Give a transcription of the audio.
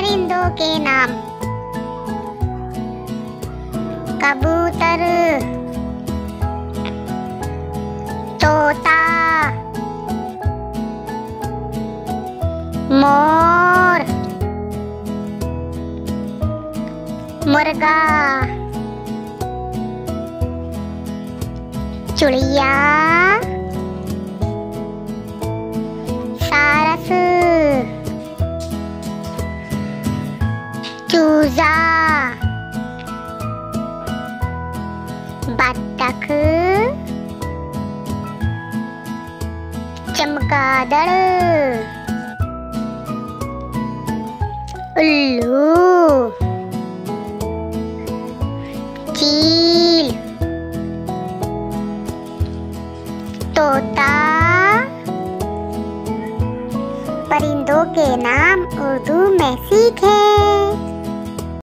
परिंदों के नाम। कबूतर, तोता, मोर, मुर्गा, चिड़िया, सारस, चूजा, बत्तख, चमगादड़, उल्लू, चील, तोता। परिंदों के नाम उर्दू